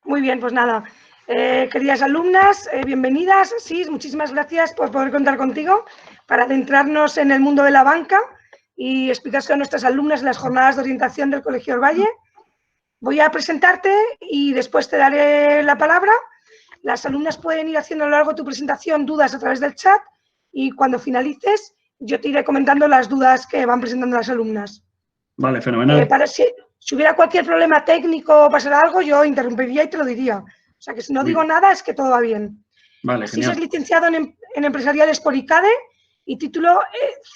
Muy bien, pues nada. Queridas alumnas, bienvenidas. Sí, muchísimas gracias por poder contar contigo para adentrarnos en el mundo de la banca y explicar a nuestras alumnas las jornadas de orientación del Colegio Orvalle. Voy a presentarte y después te daré la palabra. Las alumnas pueden ir haciendo a lo largo de tu presentación dudas a través del chat y cuando finalices yo te iré comentando las dudas que van presentando las alumnas. Vale, fenomenal. Si hubiera cualquier problema técnico o pasara algo, yo interrumpiría y te lo diría. O sea que si no digo nada es que todo va bien. Vale, Así genial. es licenciado en empresariales por ICADE y título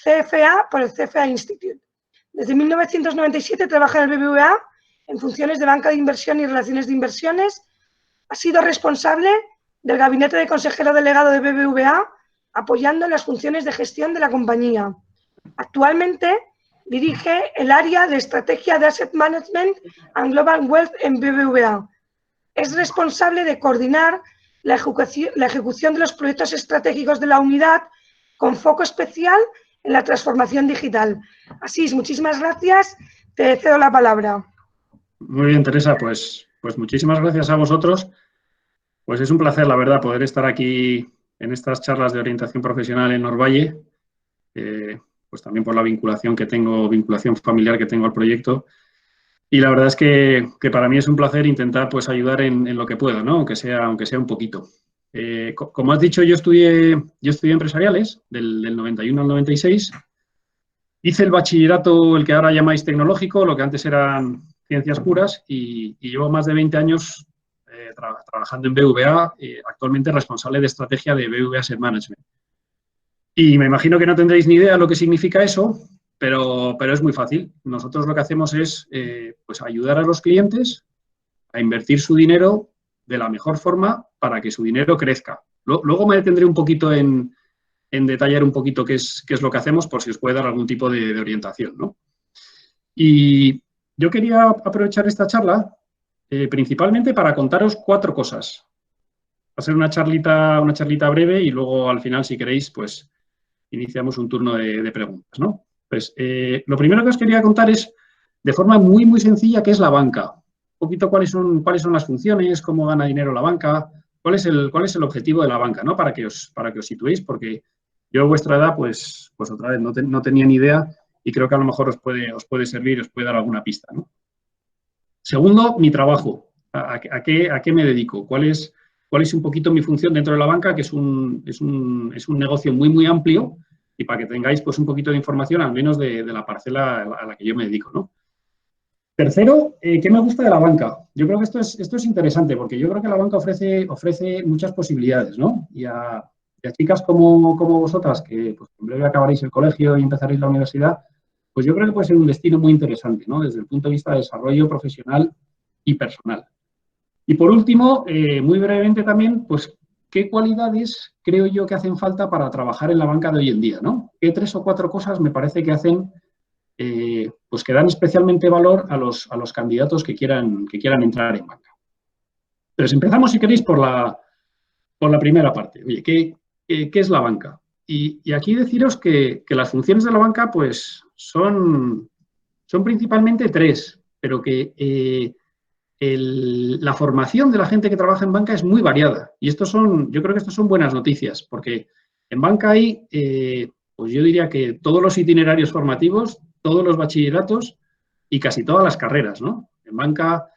CFA por el CFA Institute. Desde 1997 trabaja en el BBVA en funciones de banca de inversión y relaciones de inversiones. Ha sido responsable del gabinete de consejero delegado de BBVA, apoyando en las funciones de gestión de la compañía. Actualmente dirige el área de estrategia de Asset Management and Global Wealth en BBVA. Es responsable de coordinar la ejecución de los proyectos estratégicos de la unidad con foco especial en la transformación digital. Asís, muchísimas gracias. Te cedo la palabra. Muy bien, Teresa, pues muchísimas gracias a vosotros. Pues es un placer, la verdad, poder estar aquí en estas charlas de orientación profesional en Orvalle, pues también por la vinculación familiar que tengo al proyecto. Y la verdad es que para mí es un placer intentar pues ayudar en lo que pueda, ¿no? Aunque sea un poquito. Como has dicho, yo estudié empresariales del 91 al 96. Hice el bachillerato, el que ahora llamáis tecnológico, lo que antes eran ciencias puras, y llevo más de 20 años trabajando en BVA, actualmente responsable de estrategia de BVA Asset Management. Y me imagino que no tendréis ni idea de lo que significa eso, pero es muy fácil. Nosotros lo que hacemos es pues ayudar a los clientes a invertir su dinero de la mejor forma para que su dinero crezca. Luego me detendré un poquito en detallar un poquito qué es lo que hacemos por si os puede dar algún tipo de orientación, ¿no? Y yo quería aprovechar esta charla principalmente para contaros 4 cosas. Va a ser una charlita breve y luego al final, si queréis, pues iniciamos un turno de preguntas, ¿no? Pues lo primero que os quería contar es, de forma muy, muy sencilla, qué es la banca. Un poquito cuáles son las funciones, cómo gana dinero la banca, cuál es el objetivo de la banca, ¿no? Para que os situéis, porque yo a vuestra edad, pues otra vez, no tenía ni idea y creo que a lo mejor os puede servir, os puede dar alguna pista, ¿no? Segundo, mi trabajo. ¿A qué me dedico? ¿Cuál es un poquito mi función dentro de la banca? Que es un negocio muy, muy amplio y para que tengáis pues un poquito de información, al menos de la parcela a la que yo me dedico, ¿no? Tercero, ¿qué me gusta de la banca? Yo creo que esto es interesante porque yo creo que la banca ofrece muchas posibilidades, ¿no? Y a chicas como vosotras, que pues, en breve acabaréis el colegio y empezaréis la universidad, pues yo creo que puede ser un destino muy interesante, ¿no? Desde el punto de vista de desarrollo profesional y personal. Y por último, muy brevemente también, pues, ¿qué cualidades creo yo que hacen falta para trabajar en la banca de hoy en día, ¿no? ¿Qué 3 o 4 cosas me parece que hacen, pues que dan especialmente valor a los candidatos que quieran entrar en banca? Entonces, empezamos, si queréis, por la primera parte. Oye, ¿qué es la banca? Y aquí deciros que las funciones de la banca, pues, son principalmente 3, pero que la formación de la gente que trabaja en banca es muy variada. Y yo creo que estas son buenas noticias, porque en banca hay, pues yo diría que todos los itinerarios formativos, todos los bachilleratos y casi todas las carreras, ¿no? En banca,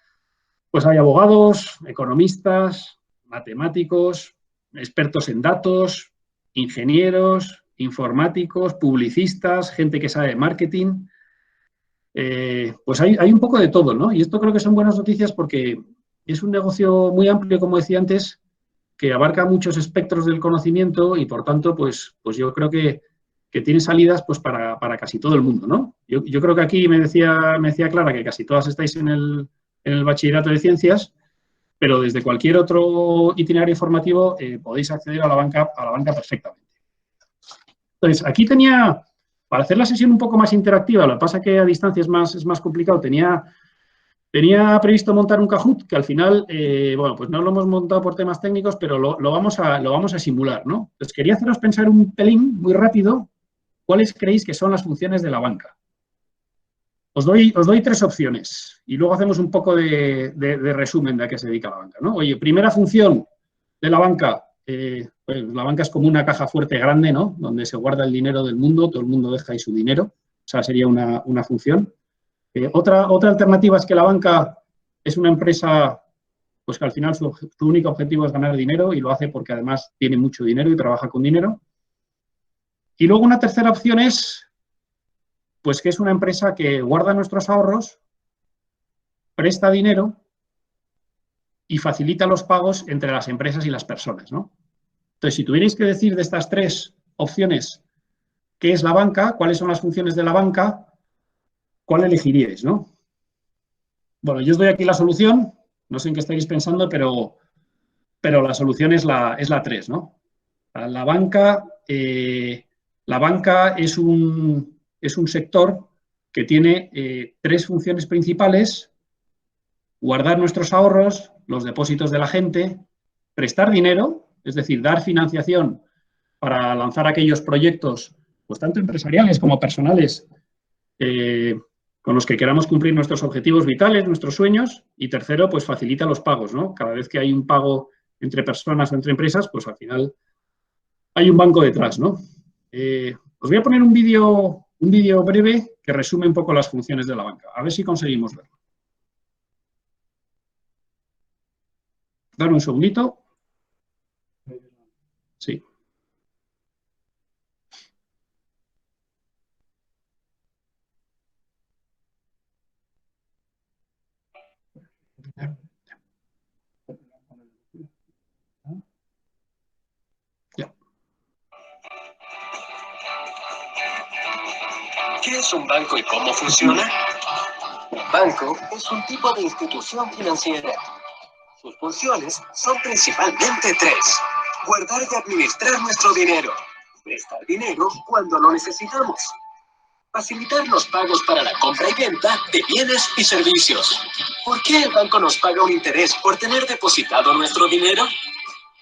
pues hay abogados, economistas, matemáticos, expertos en datos, ingenieros, informáticos, publicistas, gente que sabe de marketing. Pues hay un poco de todo, ¿no? Y esto creo que son buenas noticias porque es un negocio muy amplio, como decía antes, que abarca muchos espectros del conocimiento y, por tanto, pues yo creo que tiene salidas pues para casi todo el mundo, ¿no? Yo creo que aquí me decía Clara que casi todas estáis en el bachillerato de ciencias, pero desde cualquier otro itinerario formativo podéis acceder a la banca perfectamente. Entonces, aquí tenía, para hacer la sesión un poco más interactiva, lo que pasa que a distancia es más complicado, tenía previsto montar un Kahoot, que al final, bueno, pues no lo hemos montado por temas técnicos, pero lo vamos a simular, ¿no? Entonces, quería haceros pensar un pelín, muy rápido, ¿cuáles creéis que son las funciones de la banca? Os doy tres opciones y luego hacemos un poco de resumen de a qué se dedica la banca, ¿no? Oye, primera función de la banca, pues la banca es como una caja fuerte grande, ¿no? Donde se guarda el dinero del mundo, todo el mundo deja ahí su dinero, esa sería una función. Otra alternativa es que la banca es una empresa pues que al final su único objetivo es ganar dinero y lo hace porque además tiene mucho dinero y trabaja con dinero. Y luego una tercera opción es pues que es una empresa que guarda nuestros ahorros, presta dinero y facilita los pagos entre las empresas y las personas, ¿no? Entonces, si tuvierais que decir de estas tres opciones qué es la banca, cuáles son las funciones de la banca, ¿cuál elegiríais, no? Bueno, yo os doy aquí la solución, no sé en qué estáis pensando, pero la solución es la 3, ¿no? La banca es un sector que tiene tres funciones principales: guardar nuestros ahorros, los depósitos de la gente, prestar dinero, es decir, dar financiación para lanzar aquellos proyectos, pues tanto empresariales como personales, con los que queramos cumplir nuestros objetivos vitales, nuestros sueños. Y tercero, pues facilita los pagos, ¿no? Cada vez que hay un pago entre personas o entre empresas, pues al final hay un banco detrás, ¿no? Os voy a poner un vídeo breve que resume un poco las funciones de la banca. A ver si conseguimos verlo. Dame un segundito. Sí. Ya. ¿Qué es un banco y cómo funciona? Un banco es un tipo de institución financiera. Sus funciones son principalmente tres: guardar y administrar nuestro dinero, prestar dinero cuando lo necesitamos, facilitar los pagos para la compra y venta de bienes y servicios. ¿Por qué el banco nos paga un interés por tener depositado nuestro dinero?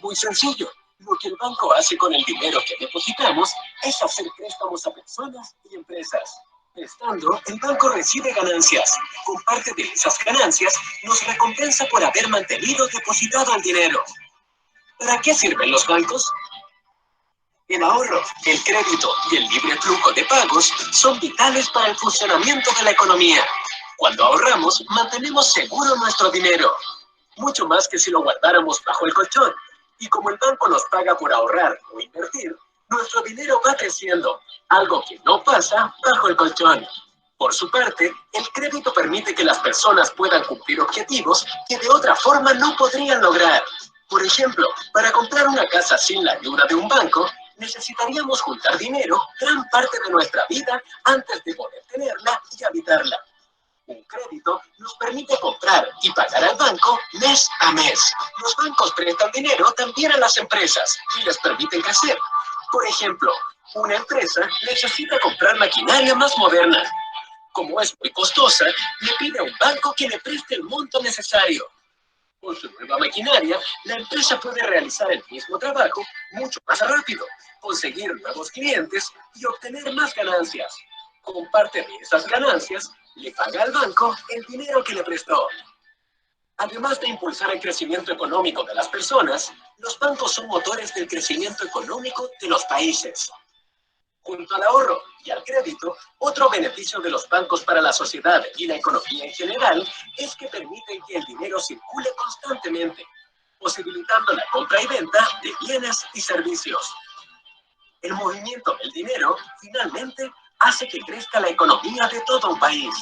Muy sencillo. Lo que el banco hace con el dinero que depositamos es hacer préstamos a personas y empresas. Prestando, el banco recibe ganancias. Con parte de esas ganancias, nos recompensa por haber mantenido depositado el dinero. ¿Para qué sirven los bancos? El ahorro, el crédito y el libre flujo de pagos son vitales para el funcionamiento de la economía. Cuando ahorramos, mantenemos seguro nuestro dinero, mucho más que si lo guardáramos bajo el colchón. Y como el banco nos paga por ahorrar o invertir, nuestro dinero va creciendo, algo que no pasa bajo el colchón. Por su parte, el crédito permite que las personas puedan cumplir objetivos que de otra forma no podrían lograr. Por ejemplo, para comprar una casa sin la ayuda de un banco, necesitaríamos juntar dinero gran parte de nuestra vida antes de poder tenerla y habitarla. Un crédito nos permite comprar y pagar al banco mes a mes. Los bancos prestan dinero también a las empresas y les permiten crecer. Por ejemplo, una empresa necesita comprar maquinaria más moderna. Como es muy costosa, le pide a un banco que le preste el monto necesario. Con su nueva maquinaria, la empresa puede realizar el mismo trabajo mucho más rápido, conseguir nuevos clientes y obtener más ganancias. Con parte de esas ganancias, le paga al banco el dinero que le prestó. Además de impulsar el crecimiento económico de las personas, los bancos son motores del crecimiento económico de los países. Junto al ahorro y al crédito, otro beneficio de los bancos para la sociedad y la economía en general es que permiten que el dinero circule constantemente, posibilitando la compra y venta de bienes y servicios. El movimiento del dinero, finalmente, hace que crezca la economía de todo un país.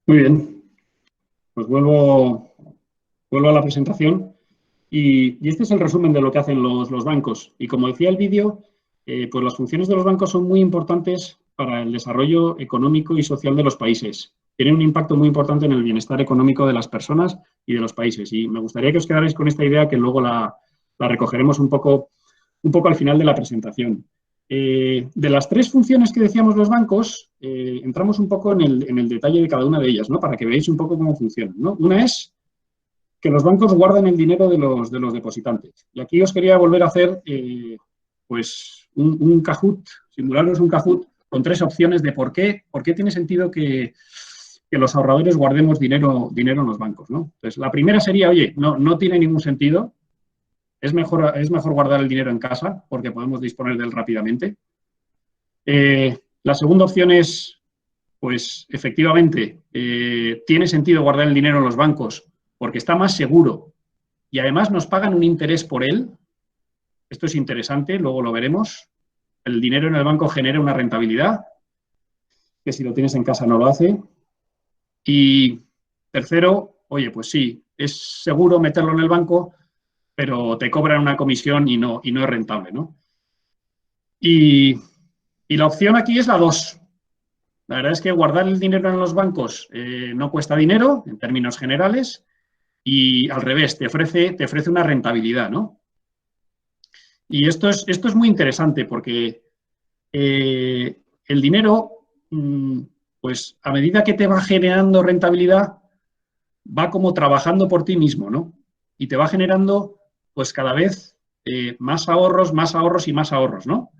Muy bien. Pues vuelvo a la presentación. Y este es el resumen de lo que hacen los bancos. Y como decía el vídeo, pues las funciones de los bancos son muy importantes para el desarrollo económico y social de los países. Tienen un impacto muy importante en el bienestar económico de las personas y de los países. Y me gustaría que os quedarais con esta idea, que luego la recogeremos un poco al final de la presentación. De las tres funciones que decíamos los bancos, entramos un poco en el detalle de cada una de ellas, ¿no? Para que veáis un poco cómo funcionan, ¿no? Una es que los bancos guardan el dinero de los depositantes. Y aquí os quería volver a hacer pues un Kahoot, simularos un Kahoot con tres opciones de por qué tiene sentido que los ahorradores guardemos dinero en los bancos, ¿no? Entonces, la primera sería, oye, no tiene ningún sentido. Es mejor guardar el dinero en casa porque podemos disponer de él rápidamente. La segunda opción es, pues, efectivamente, tiene sentido guardar el dinero en los bancos porque está más seguro y además nos pagan un interés por él. Esto es interesante, luego lo veremos. El dinero en el banco genera una rentabilidad, que si lo tienes en casa no lo hace. Y tercero, oye, pues sí, es seguro meterlo en el banco, pero te cobran una comisión y no es rentable, ¿no? Y la opción aquí es la 2. La verdad es que guardar el dinero en los bancos no cuesta dinero, en términos generales, y al revés, te ofrece una rentabilidad, ¿no? Y esto es muy interesante porque el dinero, pues a medida que te va generando rentabilidad, va como trabajando por ti mismo, ¿no? Y te va generando, pues cada vez más ahorros y más ahorros, ¿no?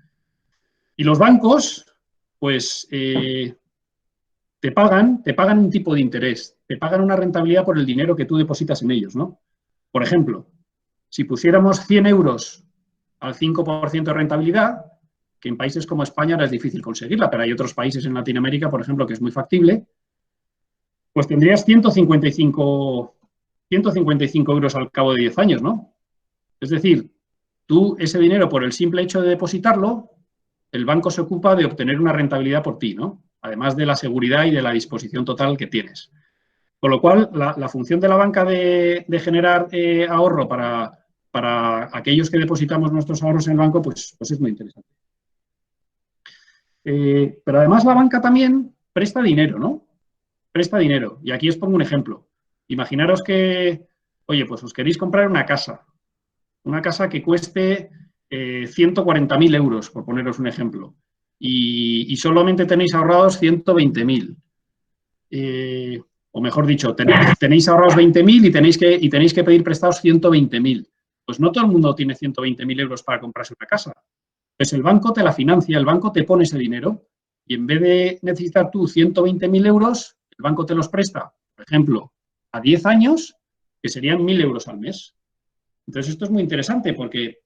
Y los bancos, pues te pagan un tipo de interés, te pagan una rentabilidad por el dinero que tú depositas en ellos, ¿no? Por ejemplo, si pusiéramos 100 euros al 5% de rentabilidad, que en países como España ahora es difícil conseguirla, pero hay otros países en Latinoamérica, por ejemplo, que es muy factible, pues tendrías 155 euros al cabo de 10 años, ¿no? Es decir, tú ese dinero, por el simple hecho de depositarlo, el banco se ocupa de obtener una rentabilidad por ti, ¿no? Además de la seguridad y de la disposición total que tienes. Con lo cual, la función de la banca de generar ahorro para aquellos que depositamos nuestros ahorros en el banco, pues es muy interesante. Pero además la banca también presta dinero, ¿no? Presta dinero. Y aquí os pongo un ejemplo. Imaginaros que, oye, pues os queréis comprar una casa que cueste 140.000 euros, por poneros un ejemplo, y solamente tenéis ahorrados 120.000. O mejor dicho, tenéis ahorrados 20.000 y tenéis que pedir prestados 120.000. Pues no todo el mundo tiene 120.000 euros para comprarse una casa. Pues el banco te la financia, el banco te pone ese dinero y en vez de necesitar tú 120.000 euros, el banco te los presta, por ejemplo, a 10 años, que serían 1.000 euros al mes. Entonces, esto es muy interesante porque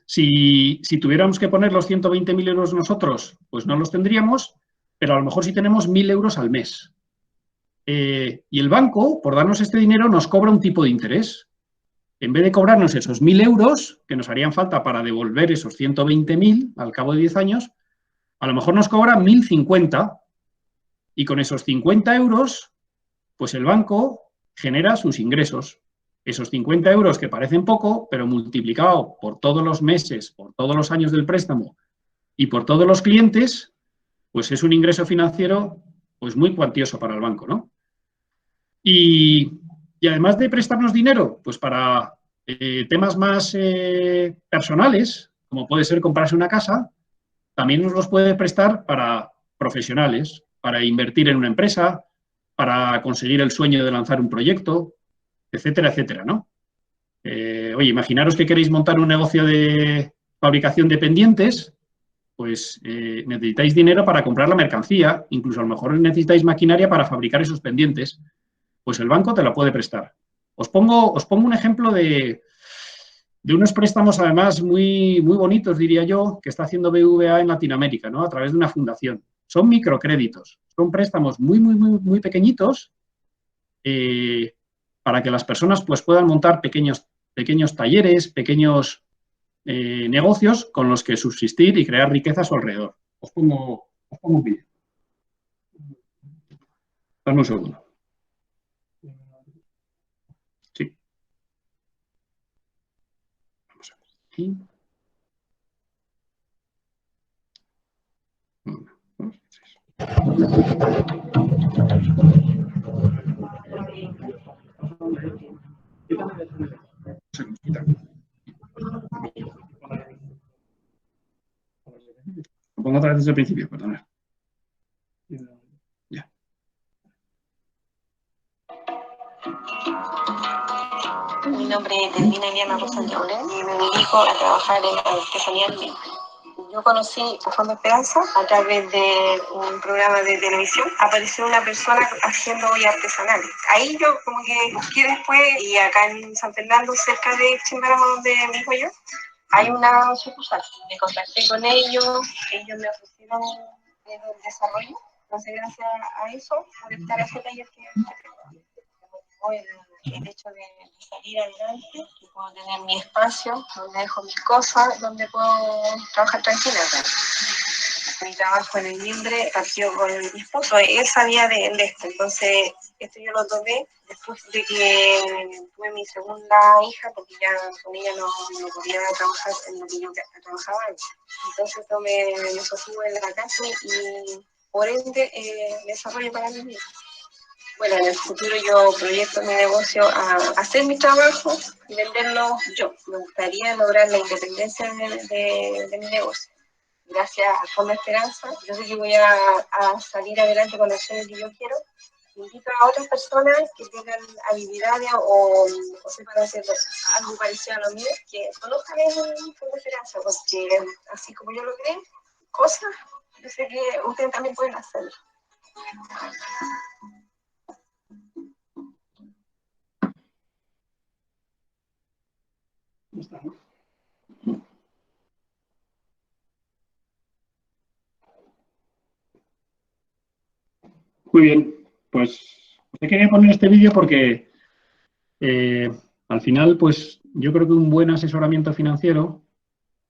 si tuviéramos que poner los 120.000 euros nosotros, pues no los tendríamos, pero a lo mejor sí tenemos 1.000 euros al mes. Y el banco, por darnos este dinero, nos cobra un tipo de interés. En vez de cobrarnos esos 1.000 euros, que nos harían falta para devolver esos 120.000 al cabo de 10 años, a lo mejor nos cobra 1.050 y con esos 50 euros, pues el banco genera sus ingresos. Esos 50 euros que parecen poco, pero multiplicado por todos los meses, por todos los años del préstamo y por todos los clientes, pues es un ingreso financiero pues muy cuantioso para el banco, ¿no? Y además de prestarnos dinero, pues para temas más personales, como puede ser comprarse una casa, también nos los puede prestar para profesionales, para invertir en una empresa, para conseguir el sueño de lanzar un proyecto, etcétera, etcétera, ¿no? Oye, imaginaros que queréis montar un negocio de fabricación de pendientes, pues necesitáis dinero para comprar la mercancía, incluso a lo mejor necesitáis maquinaria para fabricar esos pendientes, pues el banco te la puede prestar. Os pongo un ejemplo de unos préstamos además muy, muy bonitos, diría yo, que está haciendo BBVA en Latinoamérica, ¿no? A través de una fundación. Son microcréditos, son préstamos muy, muy, muy, muy pequeñitos para que las personas pues, puedan montar pequeños talleres, pequeños negocios con los que subsistir y crear riqueza a su alrededor. Os pongo un vídeo. Dame un segundo. Sí. Vamos a ver aquí. 1, 2, 3. pongo otra vez desde el principio, perdonad. Ya. Mi nombre es Delvina Eliana Rosa Llaurén y me dedico a trabajar en artesanía libre. Yo conocí a Fondo Esperanza a través de un programa de televisión. Apareció una persona haciendo ollas artesanales. Ahí yo como que busqué después, y acá en San Fernando, cerca de Chimbarama, donde vivo yo, hay una sucursal. Me contacté con ellos me ofrecieron el desarrollo. Entonces, gracias a eso, por estar ese taller que el hecho de salir adelante, que puedo tener mi espacio, donde dejo mis cosas, donde puedo trabajar tranquila. Mi trabajo en el Limbre partió con mi esposo, él sabía de esto, entonces esto yo lo tomé después de que tuve mi segunda hija, porque ya con ella no podía trabajar en lo que yo trabajaba antes. Entonces me sostuve en la casa y por ende desarrollo para mí misma. Bueno, en el futuro yo proyecto mi negocio a hacer mi trabajo y venderlo yo. Me gustaría lograr la independencia de mi negocio. Gracias a Fondo Esperanza, yo sé que voy a salir adelante con el sueño que yo quiero. Invito a otras personas que tengan habilidades o sepan hacer algo parecido a lo mío, que conozcan el Fondo Esperanza, porque así como yo logré cosas, yo sé que ustedes también pueden hacerlo. Muy bien, pues te quería poner este vídeo porque al final, pues yo creo que un buen asesoramiento financiero,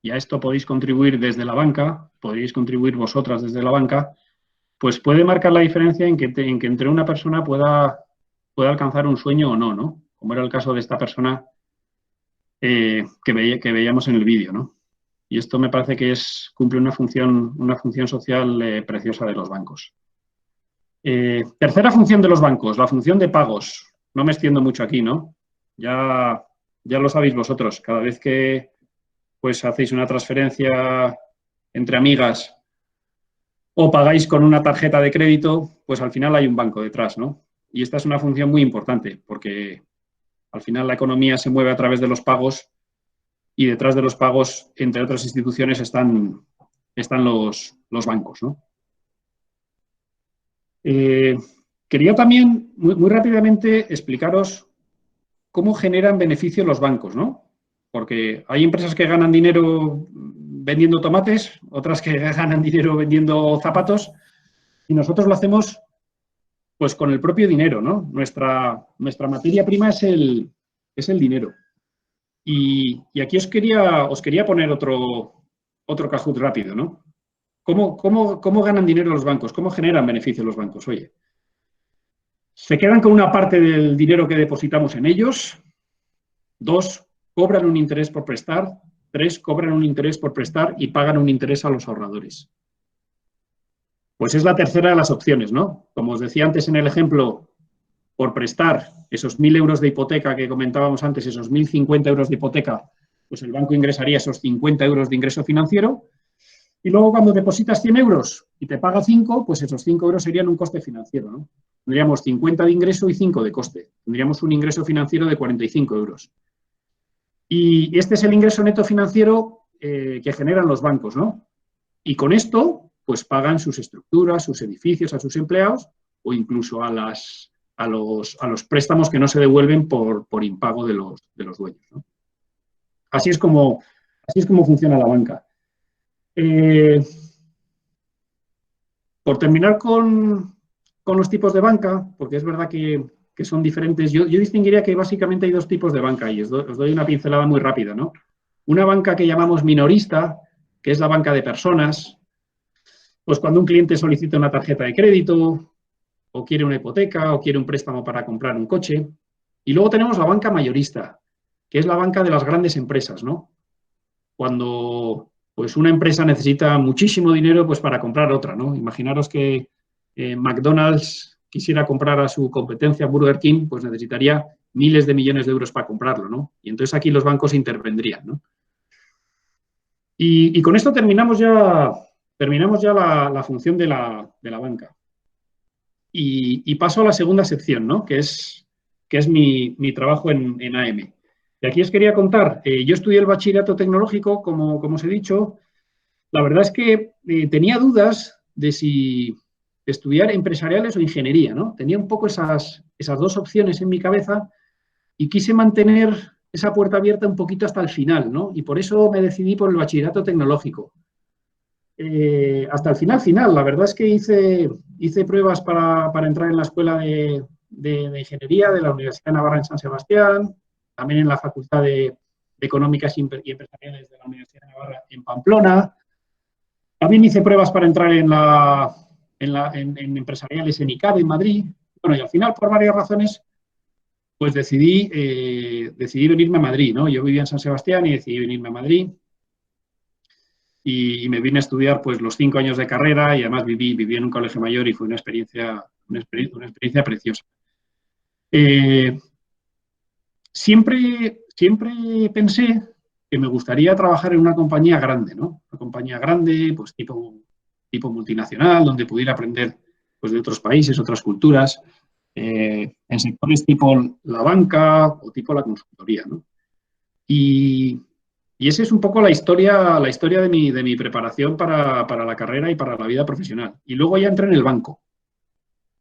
y a esto podéis contribuir desde la banca, podéis contribuir vosotras desde la banca, pues puede marcar la diferencia en que entre una persona pueda alcanzar un sueño o no, ¿no? Como era el caso de esta persona que veíamos en el vídeo, ¿no? Y esto me parece que cumple una función social preciosa de los bancos. Tercera función de los bancos, la función de pagos. No me extiendo mucho aquí, ¿no? Ya lo sabéis vosotros. Cada vez que pues hacéis una transferencia entre amigas o pagáis con una tarjeta de crédito, pues al final hay un banco detrás, ¿no? Y esta es una función muy importante porque al final la economía se mueve a través de los pagos y detrás de los pagos, entre otras instituciones, están los bancos, ¿no? Quería también, muy rápidamente, explicaros cómo generan beneficios los bancos, ¿no? Porque hay empresas que ganan dinero vendiendo tomates, otras que ganan dinero vendiendo zapatos, y nosotros lo hacemos pues con el propio dinero, ¿no? Nuestra materia prima es el dinero. Y aquí os quería poner otro Kahoot rápido, ¿no? ¿Cómo ganan dinero los bancos? ¿Cómo generan beneficios los bancos? Oye, se quedan con una parte del dinero que depositamos en ellos. 2, cobran un interés por prestar. 3, cobran un interés por prestar y pagan un interés a los ahorradores. Pues es la tercera de las opciones, ¿no? Como os decía antes en el ejemplo, por prestar esos 1.000 euros de hipoteca que comentábamos antes, esos 1.050 euros de hipoteca, pues el banco ingresaría esos 50 euros de ingreso financiero. Y luego cuando depositas 100 euros y te paga 5, pues esos 5 euros serían un coste financiero, ¿no? Tendríamos 50 de ingreso y 5 de coste. Tendríamos un ingreso financiero de 45 euros. Y este es el ingreso neto financiero que generan los bancos, ¿no? Y con esto, pues pagan sus estructuras, sus edificios a sus empleados o incluso a los préstamos que no se devuelven por impago de los dueños, ¿no? Así es como funciona la banca. Por terminar con los tipos de banca, porque es verdad que son diferentes, yo distinguiría que básicamente hay 2 tipos de banca y os doy una pincelada muy rápida, ¿no? Una banca que llamamos minorista, que es la banca de personas, pues cuando un cliente solicita una tarjeta de crédito, o quiere una hipoteca, o quiere un préstamo para comprar un coche. Y luego tenemos la banca mayorista, que es la banca de las grandes empresas, ¿no? Cuando pues una empresa necesita muchísimo dinero pues para comprar otra, ¿no? Imaginaros que McDonald's quisiera comprar a su competencia Burger King, pues necesitaría miles de millones de euros para comprarlo, ¿no? Y entonces aquí los bancos intervendrían, ¿no? Y con esto terminamos ya terminamos ya la función de la banca. Y paso a la segunda sección, ¿no? Que es mi trabajo en AM. Y aquí os quería contar, yo estudié el bachillerato tecnológico, como os he dicho. La verdad es que tenía dudas de si estudiar empresariales o ingeniería, ¿no? Tenía un poco esas dos opciones en mi cabeza y quise mantener esa puerta abierta un poquito hasta el final, ¿no? Y por eso me decidí por el bachillerato tecnológico. Hasta el final. La verdad es que hice pruebas para entrar en la escuela de ingeniería de la Universidad de Navarra en San Sebastián, también en la Facultad de Económicas y Empresariales de la Universidad de Navarra en Pamplona. También hice pruebas para entrar en empresariales en ICADE, en Madrid. Bueno, y al final, por varias razones, pues decidí venirme a Madrid, ¿no? Yo vivía en San Sebastián y decidí venirme a Madrid. Y me vine a estudiar pues los 5 años de carrera y además viví en un colegio mayor y fue una experiencia preciosa. Siempre pensé que me gustaría trabajar en una compañía grande, ¿no? Una compañía grande, pues tipo multinacional, donde pudiera aprender pues, de otros países, otras culturas, en sectores tipo la banca o tipo la consultoría, ¿no? Y esa es un poco la historia de mi preparación para la carrera y para la vida profesional. Y luego ya entré en el banco.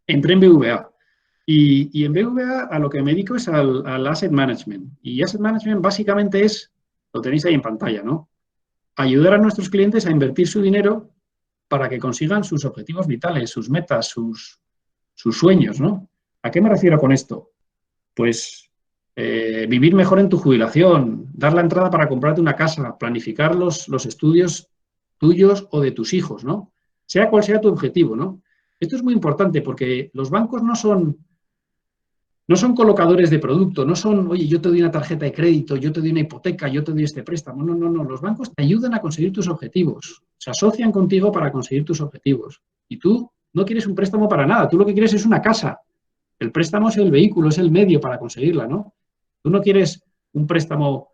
Entré en BVA. Y en BVA a lo que me dedico es al asset management. Y asset management básicamente es, lo tenéis ahí en pantalla, ¿no? Ayudar a nuestros clientes a invertir su dinero para que consigan sus objetivos vitales, sus metas, sus sueños, ¿no? ¿A qué me refiero con esto? Pues vivir mejor en tu jubilación, dar la entrada para comprarte una casa, planificar los estudios tuyos o de tus hijos, ¿no? Sea cual sea tu objetivo, ¿no? Esto es muy importante porque los bancos no son colocadores de producto, no son, oye, yo te doy una tarjeta de crédito, yo te doy una hipoteca, yo te doy este préstamo. No. Los bancos te ayudan a conseguir tus objetivos, se asocian contigo para conseguir tus objetivos. Y tú no quieres un préstamo para nada, tú lo que quieres es una casa. El préstamo es el vehículo, es el medio para conseguirla, ¿no? Tú no quieres un préstamo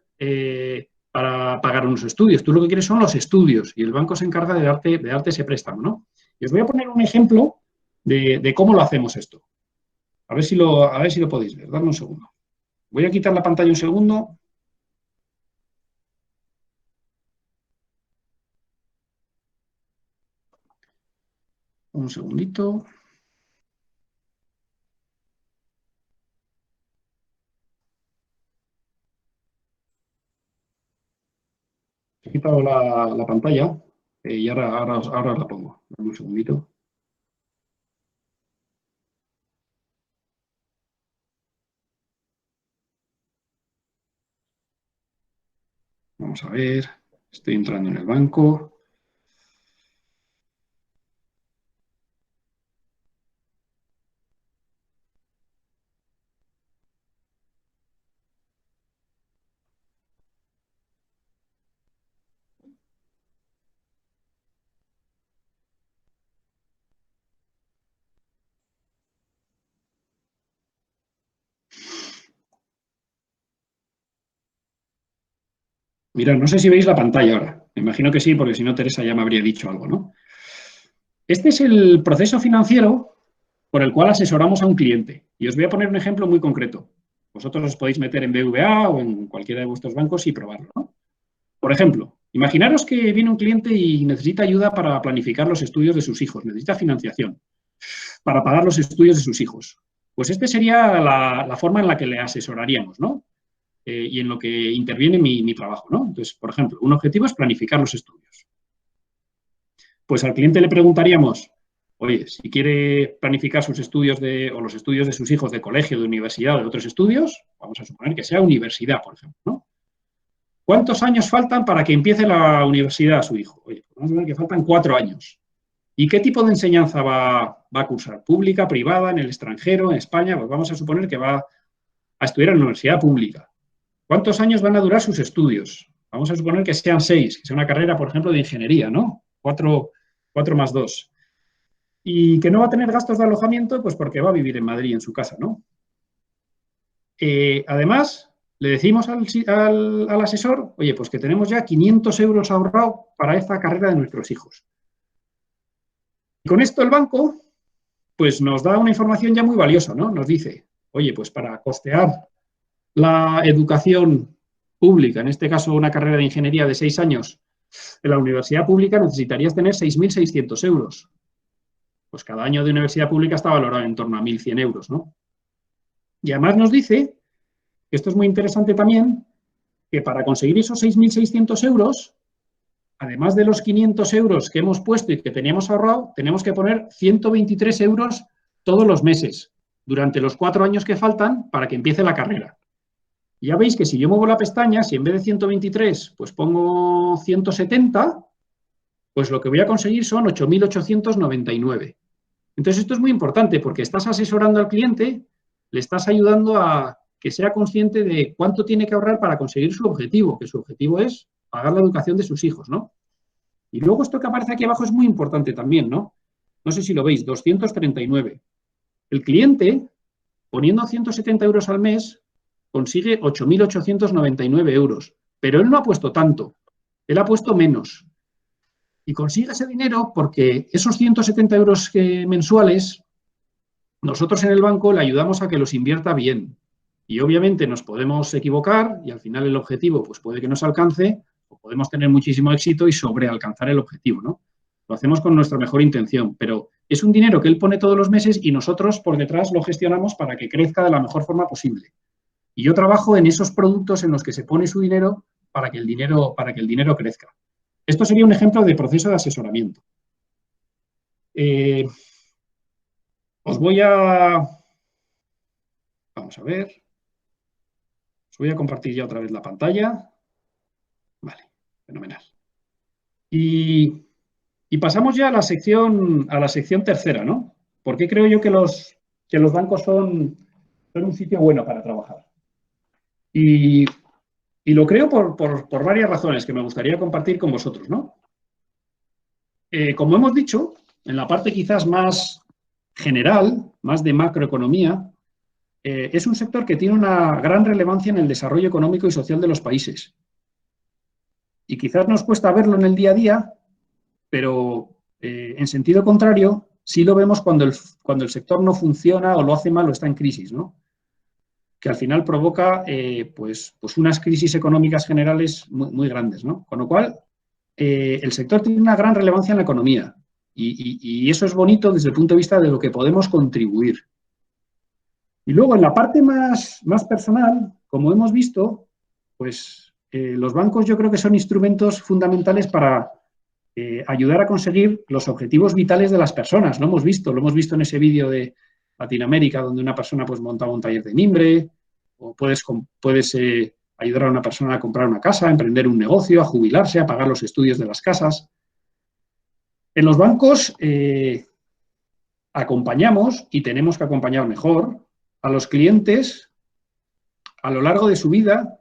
para pagar unos estudios, tú lo que quieres son los estudios y el banco se encarga de darte ese préstamo, ¿no? Y os voy a poner un ejemplo de cómo lo hacemos esto. A ver si lo podéis ver. Dadme un segundo. Voy a quitar la pantalla un segundo. Un segundito. He quitado la pantalla y ahora os la pongo. Dame un segundito. Vamos a ver. Estoy entrando en el banco. Mirad, no sé si veis la pantalla ahora. Me imagino que sí, porque si no, Teresa ya me habría dicho algo, ¿no? Este es el proceso financiero por el cual asesoramos a un cliente. Y os voy a poner un ejemplo muy concreto. Vosotros os podéis meter en BVA o en cualquiera de vuestros bancos y probarlo, ¿no? Por ejemplo, imaginaros que viene un cliente y necesita ayuda para planificar los estudios de sus hijos, necesita financiación para pagar los estudios de sus hijos. Pues esta sería la forma en la que le asesoraríamos, ¿no? Y en lo que interviene mi trabajo, ¿no? Entonces, por ejemplo, un objetivo es planificar los estudios. Pues al cliente le preguntaríamos, oye, si quiere planificar sus estudios o los estudios de sus hijos de colegio, de universidad o de otros estudios, vamos a suponer que sea universidad, por ejemplo, ¿no? ¿Cuántos años faltan para que empiece la universidad a su hijo? Oye, pues vamos a ver que faltan 4 años. ¿Y qué tipo de enseñanza va a cursar? ¿Pública, privada, en el extranjero, en España? Pues vamos a suponer que va a estudiar en la universidad pública. ¿Cuántos años van a durar sus estudios? Vamos a suponer que sean 6, que sea una carrera, por ejemplo, de ingeniería, ¿no? 4 más 2. ¿Y que no va a tener gastos de alojamiento? Pues porque va a vivir en Madrid, en su casa, ¿no? Además, le decimos al asesor, oye, pues que tenemos ya 500 euros ahorrados para esta carrera de nuestros hijos. Y con esto el banco pues nos da una información ya muy valiosa, ¿no? Nos dice, oye, pues para costear la educación pública, en este caso una carrera de ingeniería de 6 años, en la universidad pública necesitarías tener 6.600 euros. Pues cada año de universidad pública está valorado en torno a 1.100 euros, ¿no? Y además nos dice, que esto es muy interesante también, que para conseguir esos 6.600 euros, además de los 500 euros que hemos puesto y que teníamos ahorrado, tenemos que poner 123 euros todos los meses, durante los 4 años que faltan para que empiece la carrera. Y ya veis que si yo muevo la pestaña, si en vez de 123, pues pongo 170, pues lo que voy a conseguir son 8.899. Entonces esto es muy importante porque estás asesorando al cliente, le estás ayudando a que sea consciente de cuánto tiene que ahorrar para conseguir su objetivo, que su objetivo es pagar la educación de sus hijos, ¿no? Y luego esto que aparece aquí abajo es muy importante también, ¿no? No sé si lo veis, 239. El cliente, poniendo 170 euros al mes, consigue 8.899 euros, pero él no ha puesto tanto, él ha puesto menos. Y consigue ese dinero porque esos 170 euros mensuales, nosotros en el banco le ayudamos a que los invierta bien. Y obviamente nos podemos equivocar y al final el objetivo pues puede que no se alcance o podemos tener muchísimo éxito y sobrealcanzar el objetivo, ¿no? Lo hacemos con nuestra mejor intención, pero es un dinero que él pone todos los meses y nosotros por detrás lo gestionamos para que crezca de la mejor forma posible. Y yo trabajo en esos productos en los que se pone su dinero para que el dinero crezca. Esto sería un ejemplo de proceso de asesoramiento. Os voy a... Vamos a ver. Os voy a compartir ya otra vez la pantalla. Vale, fenomenal. Y pasamos ya a la sección tercera, ¿no? ¿Por qué creo yo que los bancos son un sitio bueno para trabajar? Y lo creo por varias razones que me gustaría compartir con vosotros, ¿no? Como hemos dicho, en la parte quizás más general, más de macroeconomía, es un sector que tiene una gran relevancia en el desarrollo económico y social de los países. Y quizás nos cuesta verlo en el día a día, pero en sentido contrario, sí lo vemos cuando el sector no funciona o lo hace mal o está en crisis, ¿no? Que al final provoca pues unas crisis económicas generales muy grandes, ¿no? Con lo cual, el sector tiene una gran relevancia en la economía y eso es bonito desde el punto de vista de lo que podemos contribuir. Y luego, en la parte más personal, como hemos visto, pues los bancos yo creo que son instrumentos fundamentales para ayudar a conseguir los objetivos vitales de las personas. Lo hemos visto en ese vídeo de Latinoamérica, donde una persona pues montaba un taller de mimbre, o puedes ayudar a una persona a comprar una casa, a emprender un negocio, a jubilarse, a pagar los estudios de las casas. En los bancos acompañamos, y tenemos que acompañar mejor, a los clientes a lo largo de su vida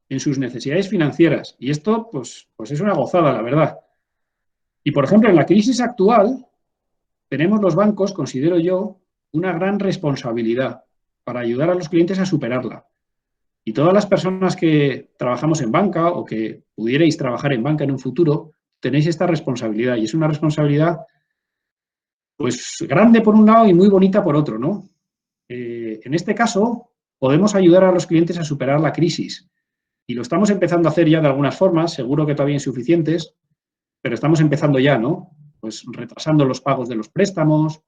en sus necesidades financieras. Y esto pues es una gozada, la verdad. Y, por ejemplo, en la crisis actual tenemos los bancos, considero yo, una gran responsabilidad para ayudar a los clientes a superarla. Y todas las personas que trabajamos en banca o que pudierais trabajar en banca en un futuro, tenéis esta responsabilidad. Y es una responsabilidad, pues, grande por un lado y muy bonita por otro, ¿no? En este caso, podemos ayudar a los clientes a superar la crisis. Y lo estamos empezando a hacer ya de algunas formas, seguro que todavía insuficientes, pero estamos empezando ya, ¿no? Pues retrasando los pagos de los préstamos,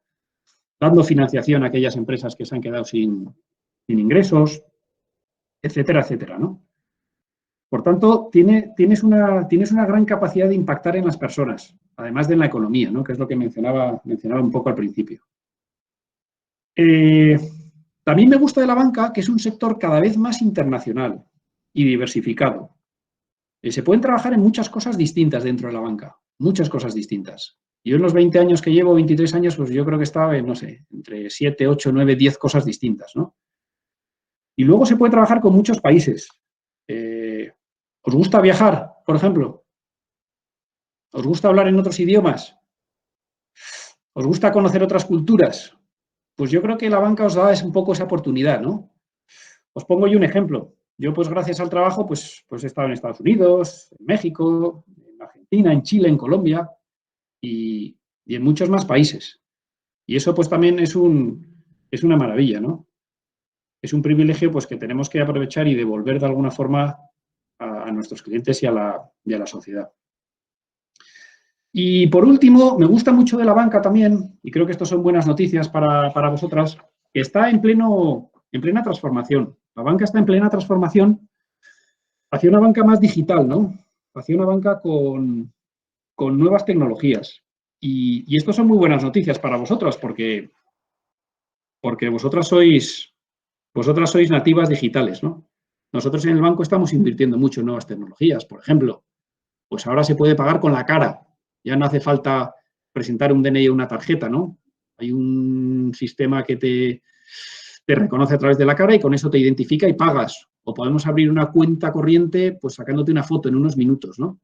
dando financiación a aquellas empresas que se han quedado sin ingresos, etcétera, etcétera, ¿no? Por tanto, tienes una gran capacidad de impactar en las personas, además de en la economía, ¿no? Que es lo que mencionaba un poco al principio. También me gusta de la banca que es un sector cada vez más internacional y diversificado. Se pueden trabajar en muchas cosas distintas dentro de la banca, muchas cosas distintas. Yo en los 20 años que llevo, 23 años, pues yo creo que estaba en, no sé, entre 7, 8, 9, 10 cosas distintas, ¿no? Y luego se puede trabajar con muchos países. ¿Os gusta viajar, por ejemplo? ¿Os gusta hablar en otros idiomas? ¿Os gusta conocer otras culturas? Pues yo creo que la banca os da un poco esa oportunidad, ¿no? Os pongo yo un ejemplo. Yo, pues gracias al trabajo, pues he estado en Estados Unidos, en México, en Argentina, en Chile, en Colombia, y y en muchos más países. Y eso pues también es una maravilla, ¿no? Es un privilegio pues que tenemos que aprovechar y devolver de alguna forma a nuestros clientes y a la sociedad. Y por último, me gusta mucho de la banca también, y creo que esto son buenas noticias para vosotras, que está en plena transformación. La banca está en plena transformación hacia una banca más digital, ¿no? Hacia una banca con nuevas tecnologías. Y esto son muy buenas noticias para vosotras, porque vosotras sois nativas digitales, ¿no? Nosotros en el banco estamos invirtiendo mucho en nuevas tecnologías. Por ejemplo, pues ahora se puede pagar con la cara. Ya no hace falta presentar un DNI o una tarjeta, ¿no? Hay un sistema que te reconoce a través de la cara y con eso te identifica y pagas. O podemos abrir una cuenta corriente pues sacándote una foto en unos minutos, ¿no?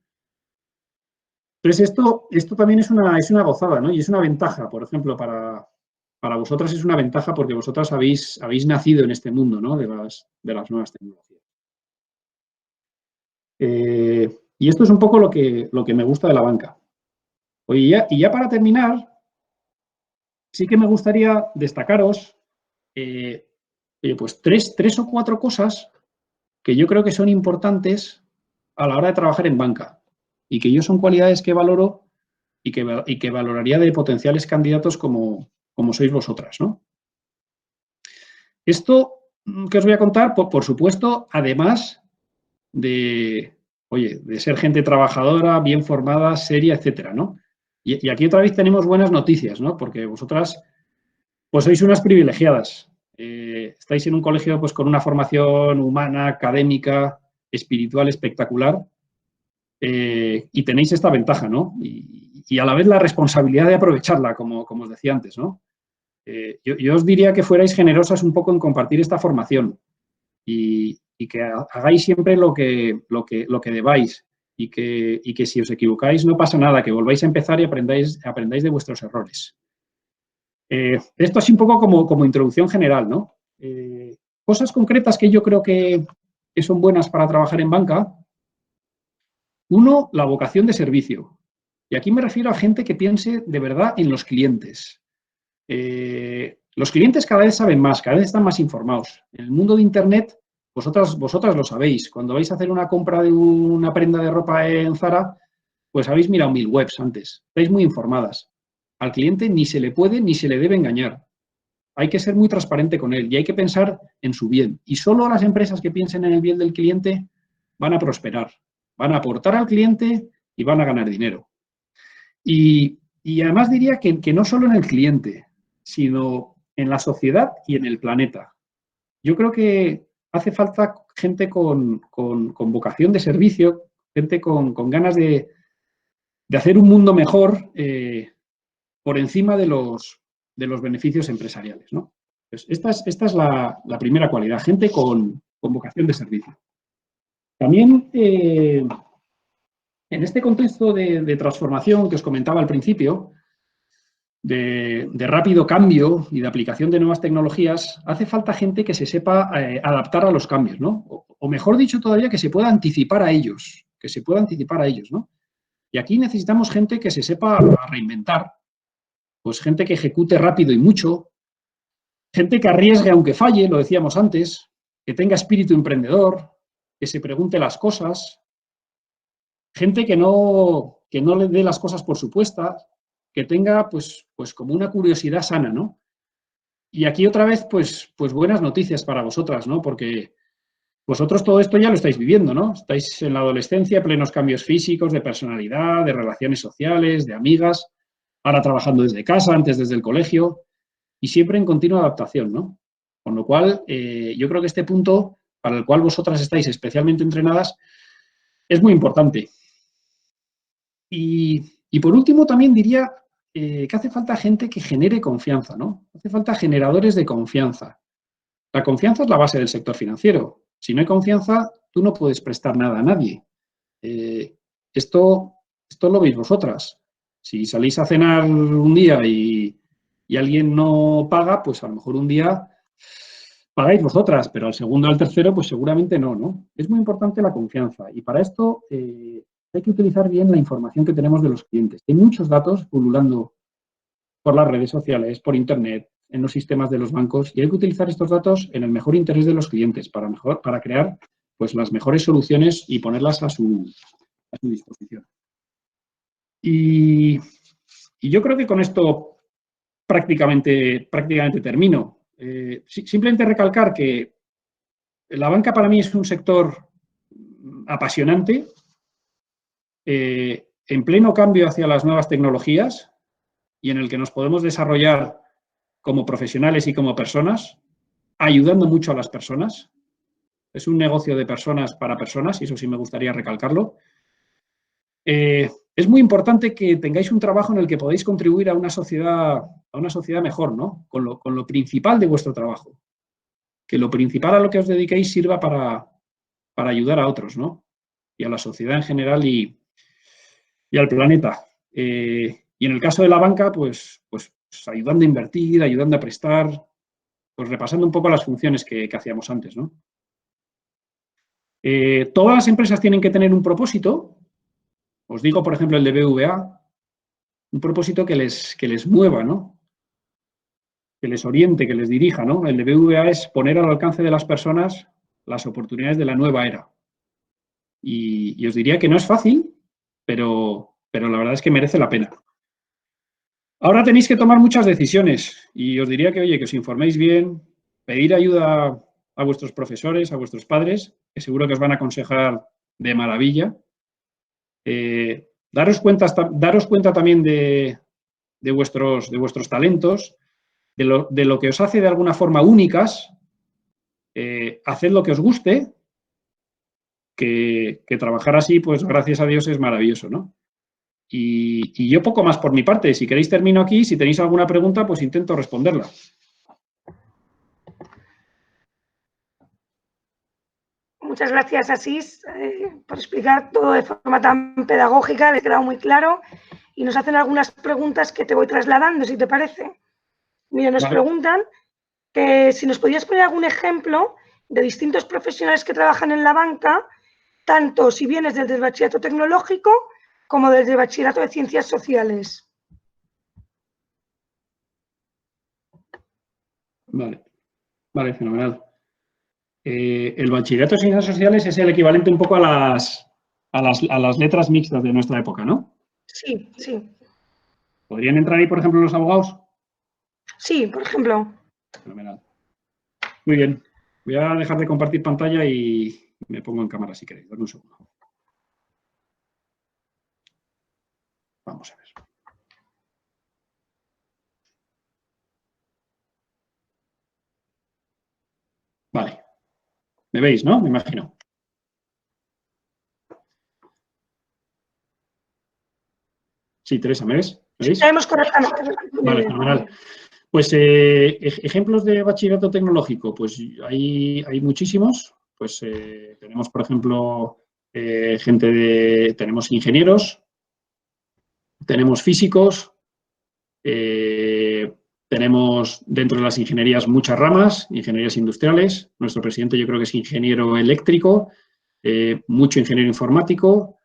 Entonces, esto también es una gozada, ¿no? Y es una ventaja, por ejemplo, para vosotras es una ventaja porque vosotras habéis nacido en este mundo, ¿no? de las nuevas tecnologías. Y esto es un poco lo que me gusta de la banca. Oye, y ya para terminar, sí que me gustaría destacaros pues tres o cuatro cosas que yo creo que son importantes a la hora de trabajar en banca y que yo son cualidades que valoro y que valoraría de potenciales candidatos como sois vosotras, ¿no? Esto que os voy a contar, por supuesto, además de ser gente trabajadora, bien formada, seria, etcétera, ¿no? Y aquí otra vez tenemos buenas noticias, ¿no? Porque vosotras, pues sois unas privilegiadas. Estáis en un colegio, pues, con una formación humana, académica, espiritual espectacular y tenéis esta ventaja, ¿no? Y a la vez la responsabilidad de aprovecharla, como os decía antes, ¿no? Yo os diría que fuerais generosas un poco en compartir esta formación y que hagáis siempre lo que debáis y que si os equivocáis no pasa nada, que volváis a empezar y aprendáis de vuestros errores. Esto es un poco como introducción general, ¿no? Cosas concretas que yo creo que son buenas para trabajar en banca. Uno, la vocación de servicio. Y aquí me refiero a gente que piense de verdad en los clientes. Los clientes cada vez saben más, cada vez están más informados. En el mundo de Internet, vosotras lo sabéis. Cuando vais a hacer una compra de una prenda de ropa en Zara, pues habéis mirado 1000 webs antes. Estáis muy informadas. Al cliente ni se le puede ni se le debe engañar. Hay que ser muy transparente con él y hay que pensar en su bien. Y solo las empresas que piensen en el bien del cliente van a prosperar, van a aportar al cliente y van a ganar dinero. Y además diría que no solo en el cliente, sino en la sociedad y en el planeta. Yo creo que hace falta gente con vocación de servicio, gente con ganas de hacer un mundo mejor por encima de los beneficios empresariales, ¿no? Pues esta es la primera cualidad, gente con vocación de servicio. También en este contexto de transformación que os comentaba al principio, de rápido cambio y de aplicación de nuevas tecnologías, hace falta gente que se sepa adaptar a los cambios, ¿no? O mejor dicho todavía, que se pueda anticipar a ellos, ¿no? Y aquí necesitamos gente que se sepa reinventar, pues gente que ejecute rápido y mucho, gente que arriesgue aunque falle, lo decíamos antes, que tenga espíritu emprendedor, que se pregunte las cosas, gente que no le dé las cosas por supuestas, que tenga pues como una curiosidad sana, ¿no? Y aquí otra vez, pues buenas noticias para vosotras, ¿no? Porque vosotros todo esto ya lo estáis viviendo, ¿no? Estáis en la adolescencia, plenos cambios físicos, de personalidad, de relaciones sociales, de amigas, ahora trabajando desde casa, antes desde el colegio, y siempre en continua adaptación, ¿no? Con lo cual, yo creo que este punto, para el cual vosotras estáis especialmente entrenadas, es muy importante. Y por último, también diría que hace falta gente que genere confianza, ¿no? Hace falta generadores de confianza. La confianza es la base del sector financiero. Si no hay confianza, tú no puedes prestar nada a nadie. Esto lo veis vosotras. Si salís a cenar un día y alguien no paga, pues a lo mejor un día pagáis vosotras, pero al segundo o al tercero, pues seguramente no, ¿no? Es muy importante la confianza y para esto hay que utilizar bien la información que tenemos de los clientes. Hay muchos datos pululando por las redes sociales, por Internet, en los sistemas de los bancos, y hay que utilizar estos datos en el mejor interés de los clientes para crear pues, las mejores soluciones y ponerlas a su disposición. Y yo creo que con esto prácticamente termino. Simplemente recalcar que la banca para mí es un sector apasionante, en pleno cambio hacia las nuevas tecnologías y en el que nos podemos desarrollar como profesionales y como personas, ayudando mucho a las personas. Es un negocio de personas para personas, y eso sí me gustaría recalcarlo. Es muy importante que tengáis un trabajo en el que podáis contribuir a una sociedad mejor, ¿no? Con lo principal de vuestro trabajo. Que lo principal a lo que os dediquéis sirva para ayudar a otros, ¿no? Y a la sociedad en general y al planeta. Y en el caso de la banca, pues ayudando a invertir, ayudando a prestar, pues repasando un poco las funciones que hacíamos antes, ¿no? Todas las empresas tienen que tener un propósito. Os digo, por ejemplo, el de BVA, un propósito que les mueva, ¿no? Que les oriente, que les dirija, ¿no? El de BVA es poner al alcance de las personas las oportunidades de la nueva era. Y os diría que no es fácil, pero la verdad es que merece la pena. Ahora tenéis que tomar muchas decisiones y os diría que, oye, que os informéis bien, pedir ayuda a vuestros profesores, a vuestros padres, que seguro que os van a aconsejar de maravilla. Daros cuenta también de vuestros talentos, de lo que os hace de alguna forma únicas. Haced lo que os guste, que trabajar así, pues gracias a Dios es maravilloso, ¿no? Y yo poco más por mi parte. Si queréis termino aquí. Si tenéis alguna pregunta, pues intento responderla. Muchas gracias, Asís, por explicar todo de forma tan pedagógica, le ha quedado muy claro. Y nos hacen algunas preguntas que te voy trasladando, si te parece. Mira, nos preguntan que si nos podías poner algún ejemplo de distintos profesionales que trabajan en la banca, tanto si vienes desde el bachillerato tecnológico como desde el bachillerato de ciencias sociales. Vale, fenomenal. El bachillerato de ciencias sociales es el equivalente un poco a las letras mixtas de nuestra época, ¿no? Sí, sí. ¿Podrían entrar ahí, por ejemplo, los abogados? Sí, por ejemplo. Fenomenal. Muy bien. Voy a dejar de compartir pantalla y me pongo en cámara si queréis. Dame un segundo. Vamos a ver. Vale. ¿Me veis, no? Me imagino. Sí, Teresa, ¿me ves? ¿Me veis? Sí, sabemos correctamente. Vale, fenomenal. Pues ejemplos de bachillerato tecnológico, pues hay muchísimos. Pues tenemos, por ejemplo, tenemos ingenieros, tenemos físicos, tenemos dentro de las ingenierías muchas ramas, ingenierías industriales. Nuestro presidente yo creo que es ingeniero eléctrico, mucho ingeniero informático,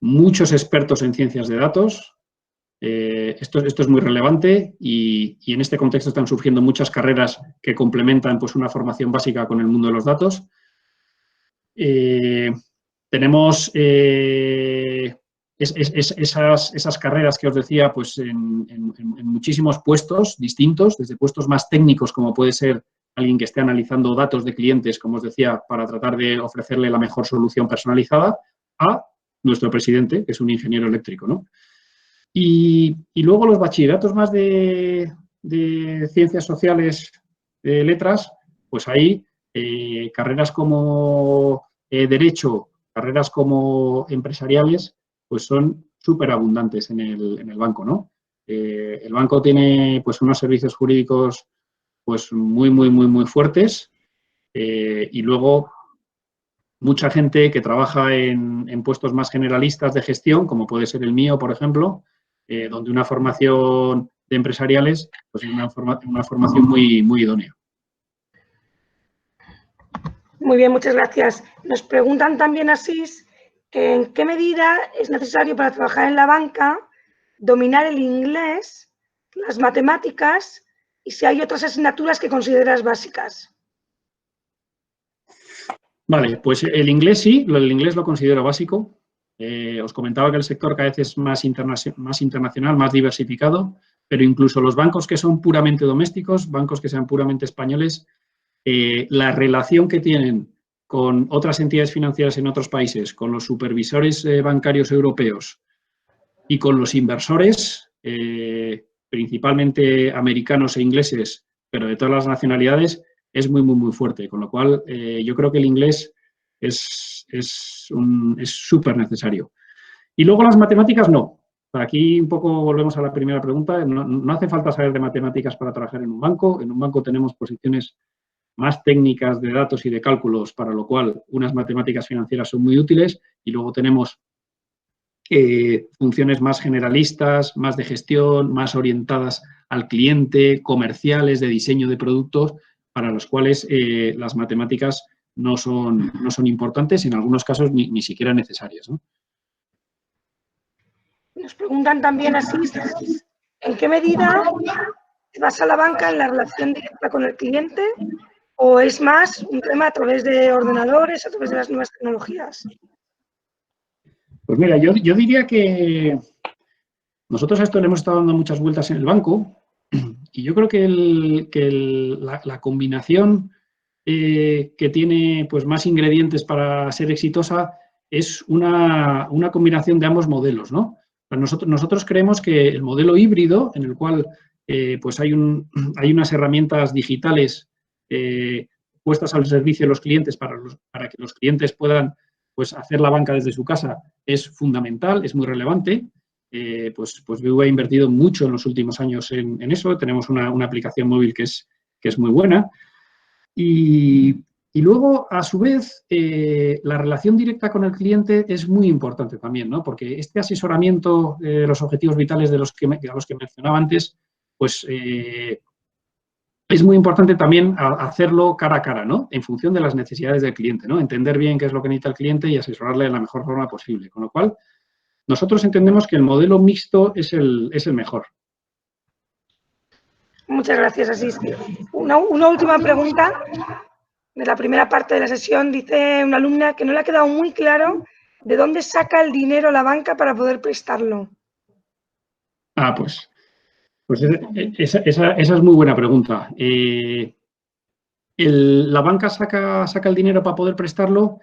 muchos expertos en ciencias de datos. Esto es muy relevante y en este contexto están surgiendo muchas carreras que complementan pues, una formación básica con el mundo de los datos. Tenemos esas carreras que os decía pues, en muchísimos puestos distintos, desde puestos más técnicos como puede ser alguien que esté analizando datos de clientes, como os decía, para tratar de ofrecerle la mejor solución personalizada, a nuestro presidente, que es un ingeniero eléctrico, ¿no? Y luego los bachilleratos más de ciencias sociales, de letras, pues hay carreras como Derecho, carreras como empresariales, pues son súper abundantes en el banco, ¿no? El banco tiene pues unos servicios jurídicos pues muy fuertes y luego mucha gente que trabaja en puestos más generalistas de gestión, como puede ser el mío, por ejemplo, donde una formación de empresariales pues es una formación muy idónea. Muy bien, muchas gracias. Nos preguntan también, Asís, que en qué medida es necesario para trabajar en la banca dominar el inglés las matemáticas y si hay otras asignaturas que consideras básicas. Vale, pues el inglés sí, el inglés lo considero básico. Os comentaba que el sector cada vez es más internacional, más diversificado, pero incluso los bancos que son puramente domésticos, bancos que sean puramente españoles, la relación que tienen con otras entidades financieras en otros países, con los supervisores bancarios europeos y con los inversores, principalmente americanos e ingleses, pero de todas las nacionalidades, es muy, muy, muy fuerte. Con lo cual, yo creo que el inglés es súper necesario. Y luego las matemáticas no. Aquí un poco volvemos a la primera pregunta. No hace falta saber de matemáticas para trabajar en un banco. En un banco tenemos posiciones más técnicas de datos y de cálculos, para lo cual unas matemáticas financieras son muy útiles, y luego tenemos funciones más generalistas, más de gestión, más orientadas al cliente, comerciales, de diseño de productos, para los cuales las matemáticas no son importantes, en algunos casos ni siquiera necesarias, ¿no? Nos preguntan también así, ¿en qué medida se basa la banca en la relación directa con el cliente o es más un tema a través de ordenadores, a través de las nuevas tecnologías? Pues mira, yo diría que nosotros a esto le hemos estado dando muchas vueltas en el banco, y yo creo que la combinación que tiene pues más ingredientes para ser exitosa es una combinación de ambos modelos, ¿no? Nosotros creemos que el modelo híbrido, en el cual pues hay unas herramientas digitales puestas al servicio de los clientes para que los clientes puedan pues hacer la banca desde su casa, es fundamental, es muy relevante. Pues BBVA ha invertido mucho en los últimos años en eso. Tenemos una aplicación móvil que es muy buena. Y luego, a su vez, la relación directa con el cliente es muy importante también, ¿no? Porque este asesoramiento de los objetivos vitales a los que mencionaba antes, pues es muy importante también hacerlo cara a cara, ¿no? En función de las necesidades del cliente, ¿no? Entender bien qué es lo que necesita el cliente y asesorarle de la mejor forma posible. Con lo cual, nosotros entendemos que el modelo mixto es el mejor. Muchas gracias, Asís. Una última pregunta de la primera parte de la sesión. Dice una alumna que no le ha quedado muy claro de dónde saca el dinero la banca para poder prestarlo. Pues esa es muy buena pregunta. La banca saca el dinero para poder prestarlo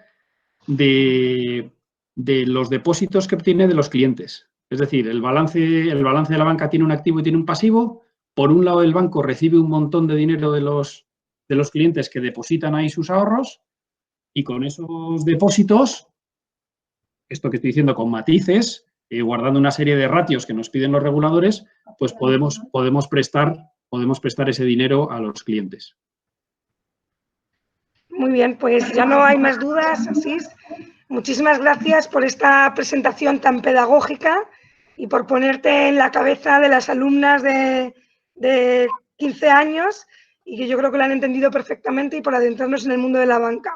de los depósitos que obtiene de los clientes. Es decir, el balance de la banca tiene un activo y tiene un pasivo. Por un lado, el banco recibe un montón de dinero de los clientes que depositan ahí sus ahorros, y con esos depósitos, esto que estoy diciendo con matices, guardando una serie de ratios que nos piden los reguladores, pues podemos prestar ese dinero a los clientes. Muy bien, pues ya no hay más dudas, Asís. Muchísimas gracias por esta presentación tan pedagógica y por ponerte en la cabeza de las alumnas de 15 años, y que yo creo que lo han entendido perfectamente, y por adentrarnos en el mundo de la banca.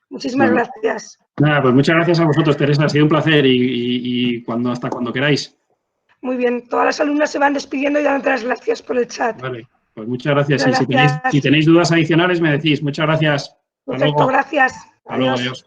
Muchísimas gracias. Nada, pues muchas gracias a vosotros, Teresa. Ha sido un placer, y hasta cuando queráis. Muy bien, todas las alumnas se van despidiendo y dándote las gracias por el chat. Vale, pues muchas gracias. Muchas gracias. Si tenéis dudas adicionales, me decís. Muchas gracias. Perfecto, gracias. Hasta luego, adiós.